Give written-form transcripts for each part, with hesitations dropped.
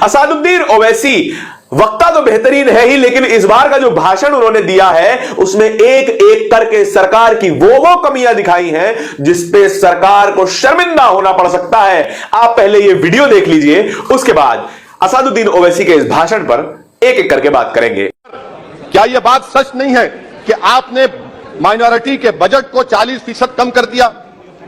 असदुद्दीन ओवैसी वक्ता तो बेहतरीन है ही, लेकिन इस बार का जो भाषण उन्होंने दिया है उसमें एक एक करके सरकार की वो कमियां दिखाई हैं जिसपे सरकार को शर्मिंदा होना पड़ सकता है। आप पहले ये वीडियो देख लीजिए, उसके बाद असदुद्दीन ओवैसी के इस भाषण पर एक एक करके बात करेंगे। क्या यह बात सच नहीं है कि आपने माइनॉरिटी के बजट को 40% कम कर दिया,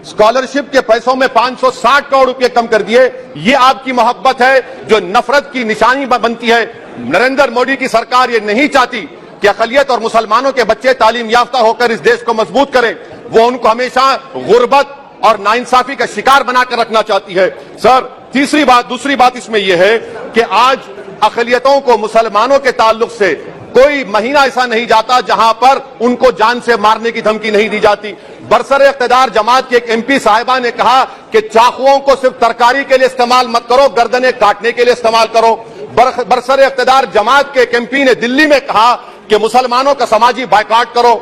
स्कॉलरशिप के पैसों में 560 करोड़ रुपए कम कर दिए? ये आपकी मोहब्बत है जो नफरत की निशानी बनती है। नरेंद्र मोदी की सरकार ये नहीं चाहती कि अक़लियत और मुसलमानों के बच्चे तालीम याफ्ता होकर इस देश को मजबूत करें। वो उनको हमेशा गुर्बत और नाइंसाफी का शिकार बनाकर रखना चाहती है। सर, दूसरी बात इसमें यह है कि आज अक़लियतों को मुसलमानों के ताल्लुक से कोई महीना ऐसा नहीं जाता जहां पर उनको जान से मारने की धमकी नहीं दी जाती। बरसर इख्तिदार जमात के एक एमपी साहिबा ने कहा कि चाकुओं को सिर्फ तरकारी के लिए इस्तेमाल मत करो, गर्दनें काटने के लिए इस्तेमाल करो। बरसर इख्तिदार जमात के एक एमपी ने दिल्ली में कहा कि मुसलमानों का समाजी बायकॉट करो।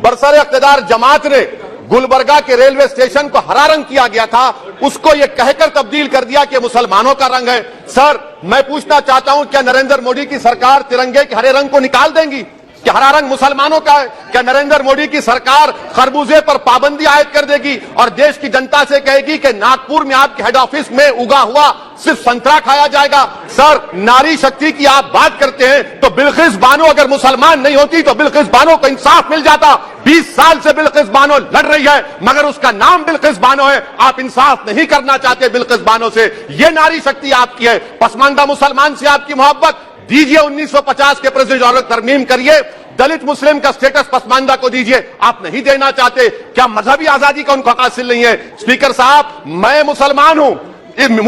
बरसर इख्तिदार जमात ने गुलबर्गा के रेलवे स्टेशन को हरा रंग किया गया था, उसको यह कहकर तब्दील कर दिया कि मुसलमानों का रंग है। सर, मैं पूछना चाहता हूं, क्या नरेंद्र मोदी की सरकार तिरंगे के हरे रंग को निकाल देंगी? क्या हरा रंग मुसलमानों का है? क्या नरेंद्र मोदी की सरकार खरबूजे पर पाबंदी आयद कर देगी और देश की जनता से कहेगी कि नागपुर में आपके हेड ऑफिस में उगा हुआ सिर्फ संतरा खाया जाएगा? सर, नारी शक्ति की आप बात करते हैं तो बिल्किस बानो अगर मुसलमान नहीं होती तो बिल्किस बानो को इंसाफ मिल जाता। 20 साल से बिल्किस बानो लड़ रही है, मगर उसका नाम बिल्किस बानो है। आप इंसाफ नहीं करना चाहते बिल्किस बानो से। ये नारी शक्ति आपकी है। पसमानदा मुसलमान से आपकी मोहब्बत, दीजिए 1950 के प्रेसिडेंट ऑर्डर तरमीम करिए, दलित मुस्लिम का स्टेटस पसमानदा को दीजिए। आप नहीं देना चाहते। क्या मजहबी आजादी का उनको हासिल नहीं है? स्पीकर साहब, मैं मुसलमान हूं,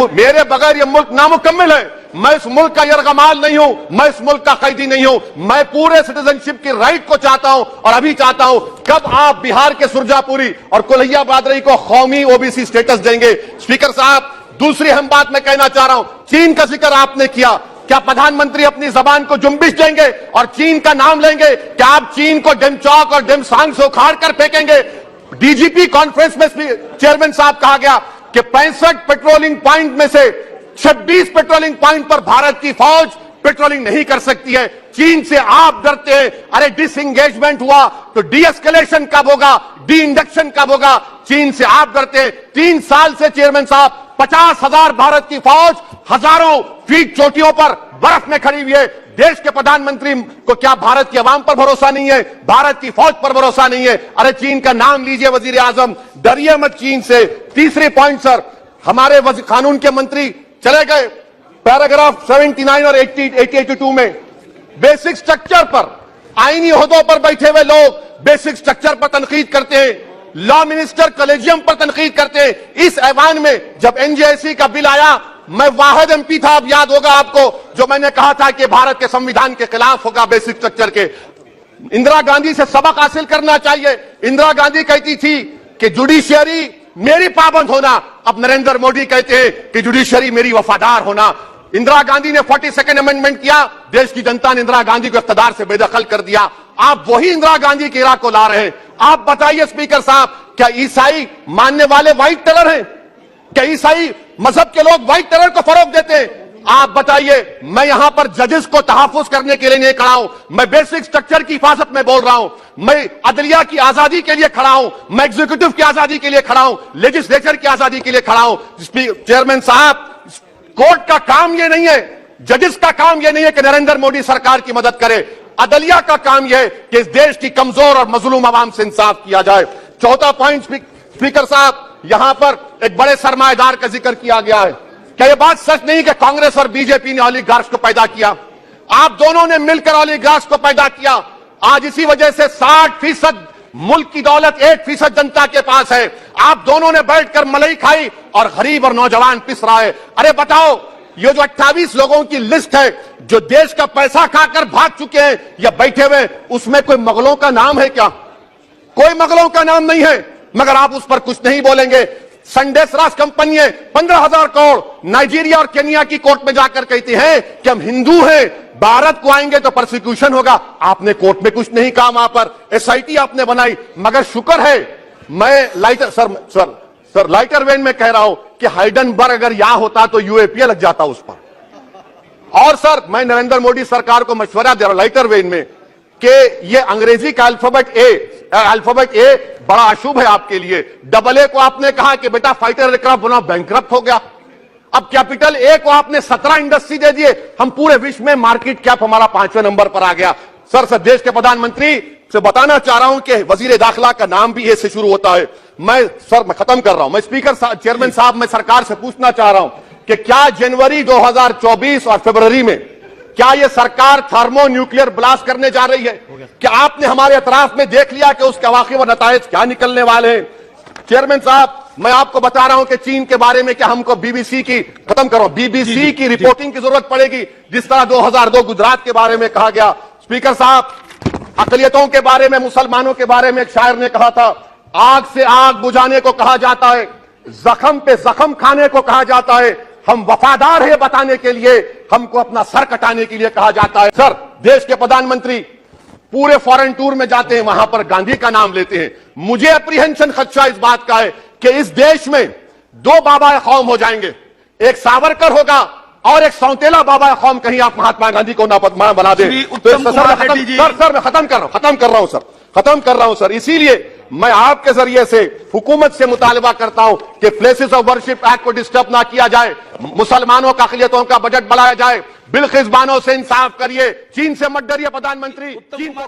मेरे बगैर यह मुल्क नामुकम्मल है। मैं इस मुल्क का यरगमाल नहीं हूं, मैं इस मुल्क का कैदी नहीं हूं। मैं पूरे सिटीजनशिप की राइट को चाहता हूं और अभी चाहता हूं। कब आप बिहार के सुरजापुरी और कोल्हिया बादरी को कौमी ओबीसी स्टेटस देंगे? स्पीकर साहब, दूसरी अहम बात मैं कहना चाह रहा हूं, चीन का जिक्र आपने किया। क्या प्रधानमंत्री अपनी जबान को जुम्बिश देंगे और चीन का नाम लेंगे? क्या आप चीन को डेमचौक और डेमसांग से उखाड़ कर फेंकेंगे? डीजीपी कॉन्फ्रेंस में चेयरमैन साहब कहा गया कि 65 पेट्रोलिंग पॉइंट में से 26 पेट्रोलिंग पॉइंट पर भारत की फौज पेट्रोलिंग नहीं कर सकती है। चीन से आप डरते हैं। अरे डिसएंगेजमेंट हुआ तो डी एस्केलेशन कब होगा, डी इंडक्शन कब होगा? चीन से आप डरते हैं। 3 साल से चेयरमैन साहब 50,000 भारत की फौज हजारों फीट चोटियों पर बर्फ में खड़ी हुई है। देश के प्रधानमंत्री को क्या भारत की आवाम पर भरोसा नहीं है? भारत की फौज पर भरोसा नहीं है? अरे चीन का नाम लीजिए वजीर आजम, डरिए मत चीन से। तीसरी पॉइंट सर, हमारे कानून के मंत्री चले गए पैराग्राफ 79 और 82 में बेसिक स्ट्रक्चर पर, आईनी ओहदों पर बैठे हुए लोग बेसिक स्ट्रक्चर पर तनकीद करते हैं, लॉ मिनिस्टर कॉलेजियम पर तनकीद करते हैं। इस ऐवान में जब एनजेसी का बिल आया, मैं वाहिद एमपी था, अब याद होगा आपको, जो मैंने कहा था कि भारत के संविधान के खिलाफ होगा बेसिक स्ट्रक्चर के। इंदिरा गांधी से सबक हासिल करना चाहिए। इंदिरा गांधी कहती थी कि जुडिशियरी मेरी पाबंद होना, अब नरेंद्र मोदी कहते हैं कि जुडिशियरी मेरी वफादार होना। इंदिरा गांधी ने 42nd अमेंडमेंट किया, देश की जनता ने इंदिरा गांधी को इख्तियार से बेदखल कर दिया। आप वही इंदिरा गांधी के इराक को ला रहे हैं। आप बताइए स्पीकर साहब, क्या ईसाई मानने वाले व्हाइट टेरर हैं? क्या ईसाई मजहब के लोग व्हाइट टेरर को फरोग देते हैं? आप बताइए। मैं यहां पर जजेस को तहफ्फुज करने के लिए नहीं खड़ा हूं, मैं बेसिक स्ट्रक्चर की हिफाजत में बोल रहा हूं। मैं अदलिया की आजादी के लिए खड़ा हूं, मैं एग्जीक्यूटिव की आजादी के लिए खड़ा हूं, लेजिस्लेचर की आजादी के लिए खड़ा हूं। चेयरमैन साहब, कोर्ट का काम यह नहीं है, जजेस का काम यह नहीं है कि नरेंद्र मोदी सरकार की मदद करे। अदलिया का काम यह है कि इस देश की कमजोर और मजलूम आवाम से इंसाफ किया जाए। चौथा पॉइंट स्पीकर साहब, यहां पर एक बड़े सरमाएदार का जिक्र किया गया है। क्या यह बात सच नहीं कि कांग्रेस और बीजेपी ने ओलिगार्क्स को पैदा किया? आप दोनों ने मिलकर ओलिगार्क्स को पैदा किया। आज इसी वजह से 60% मुल्क की दौलत 1% जनता के पास है। आप दोनों ने बैठकर मलाई खाई और गरीब और नौजवान पिस रहा है। अरे बताओ, ये जो 28 लोगों की लिस्ट है जो देश का पैसा खाकर भाग चुके हैं या बैठे हुए, उसमें कोई मुगलों का नाम है क्या? कोई मुगलों का नाम नहीं है, मगर आप उस पर कुछ नहीं बोलेंगे। संडेस राज कंपनी 15,000 करोड़ नाइजीरिया और केनिया की कोर्ट में जाकर कहती है कि हम हिंदू हैं, भारत को आएंगे तो प्रोसिक्यूशन होगा। आपने कोर्ट में कुछ नहीं कहा, वहां पर एसआईटी आपने बनाई। मगर शुक्र है, मैं लाइटर वेन में कह रहा हूं कि हाइडेनबर्ग अगर यहां होता तो यूएपीए लग जाता उस पर। और सर मैं नरेंद्र मोदी सरकार को मशवरा दे रहा हूं लाइटर वेन में कि ये अंग्रेजी का अल्फाबेट ए बड़ा अशुभ है आपके लिए। डबल ए को आपने कहा कि बेटा फाइटर एयरक्राफ्ट बना, बैंकरप्ट हो गया। अब कैपिटल ए को आपने 17 इंडस्ट्री दे दिए, हम पूरे विश्व में मार्केट कैप हमारा 5वें नंबर पर आ गया। सर देश के प्रधानमंत्री से बताना चाह रहा हूं कि वजीर दाखिला का नाम भी ए से शुरू होता है। मैं खत्म कर रहा हूं। मैं स्पीकर चेयरमैन साहब, मैं सरकार से पूछना चाह रहा हूं कि क्या जनवरी 2024 और फरवरी में क्या यह सरकार थर्मो न्यूक्लियर ब्लास्ट करने जा रही है? क्या आपने हमारे एतराफ में देख लिया कि उसके वाकई व नतायज क्या निकलने वाले हैं? चेयरमैन साहब, मैं आपको बता रहा हूं कि चीन के बारे में क्या हमको बीबीसी की बीबीसी की रिपोर्टिंग की जरूरत पड़ेगी, जिस तरह 2002 गुजरात के बारे में कहा गया। स्पीकर साहब, अकलियतों के बारे में, मुसलमानों के बारे में एक शायर ने कहा था, आग से आग बुझाने को कहा जाता है, जख्म पे जख्म खाने को कहा जाता है, हम वफादार है बताने के लिए, हमको अपना सर कटाने के लिए कहा जाता है। सर, देश के प्रधानमंत्री पूरे फॉरेन टूर में जाते हैं, वहां पर गांधी का नाम लेते हैं। मुझे अप्रीहेंशन खदशा इस बात का है कि इस देश में 2 बाबा कौम हो जाएंगे, एक सावरकर होगा और एक सौतेला बाबा कौम। कहीं आप महात्मा गांधी को ना बना दे। सर मैं खत्म कर रहा हूं सर। इसीलिए मैं आपके जरिए से हुकूमत से मुतालबा करता हूं कि प्लेसेस ऑफ वर्शिप एक्ट को डिस्टर्ब ना किया जाए, मुसलमानों का अक़लियतों का बजट बढ़ाया जाए, बिलखिज़बानों से इंसाफ करिए, चीन से मत डरिए प्रधानमंत्री, चीन को